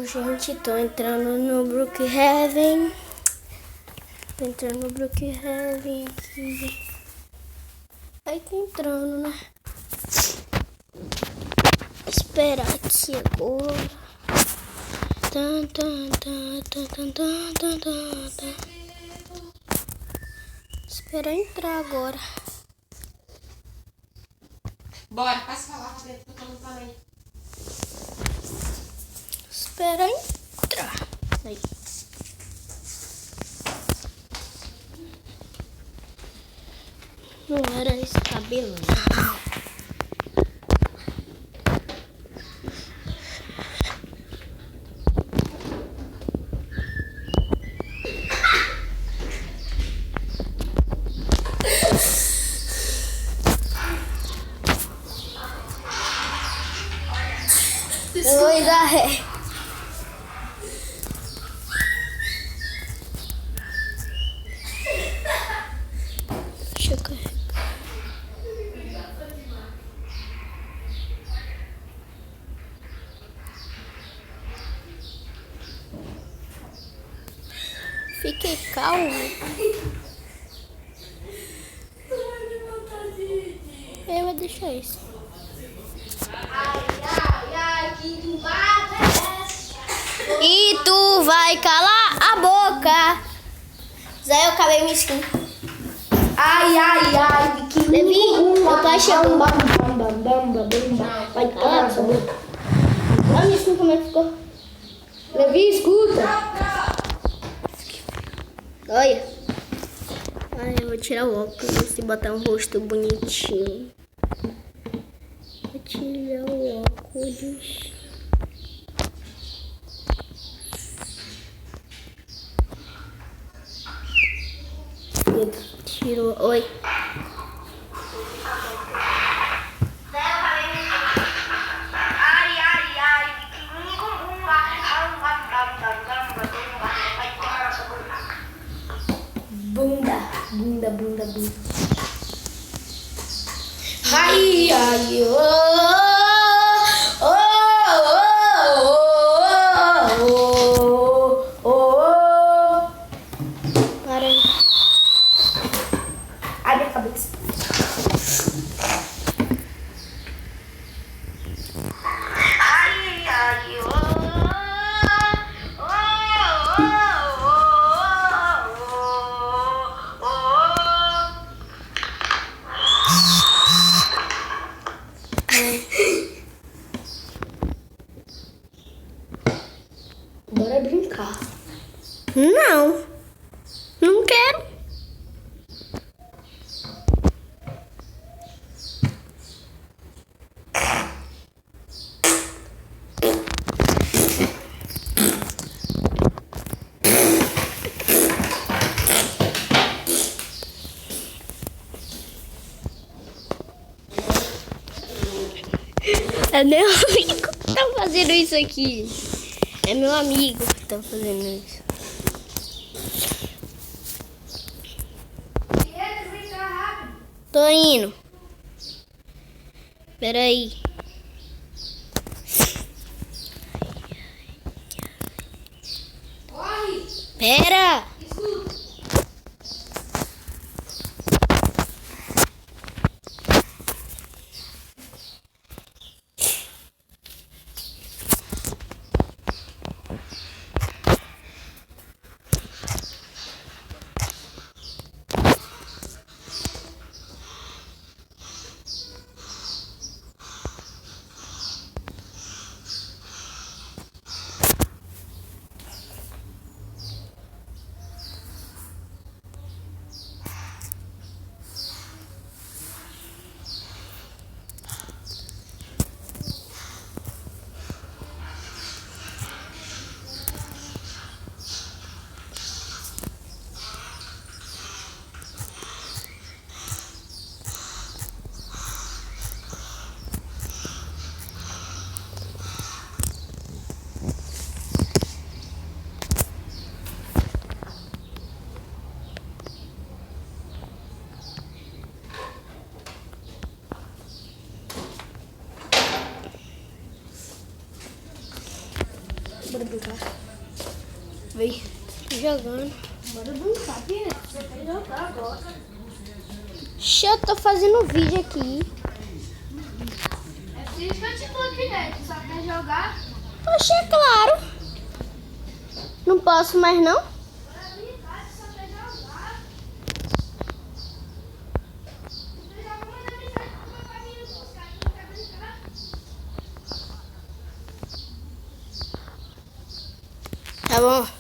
gente, tô entrando no Brookhaven. Tô entrando no Brookhaven aqui. Aí tô entrando, né? Esperar aqui agora. Esperar entrar agora. Bora, passa pra lá pra dentro, tô lutando aí. Espera entrar. Aí. Não era esse cabelo, não. Oi, dá ré. Deixa eu carregar. Fiquei calmo. Eu vou deixar isso. E tu vai calar a boca. Zé, eu acabei me skin. Biquinho. Levi, meu pai chegou. Vai calar essa boca. Olha minha skin como é que ficou. Levi, escuta. Olha. Ai, eu vou tirar o óculos e botar um rosto bonitinho. Vou tirar o óculos. Tirou. Oi. Bunda. Ai, Para aí. Abre a cabeça. Bora brincar. Não. Não quero. É meu amigo que tá fazendo isso aqui. É meu amigo que tá fazendo isso. Tô indo. Peraí. Pera. Bora brincar. Vem jogando. Bora brincar, Pia. Você quer jogar agora. Eu tô fazendo vídeo aqui. É por isso que eu te coloquei, né? Tu só quer jogar? Oxe, é claro. Não posso mais não? Bora brincar, tu só quer jogar. Eu já vou mandar mensagem pro meu pai me buscar. Tu não quer brincar? Tá bom.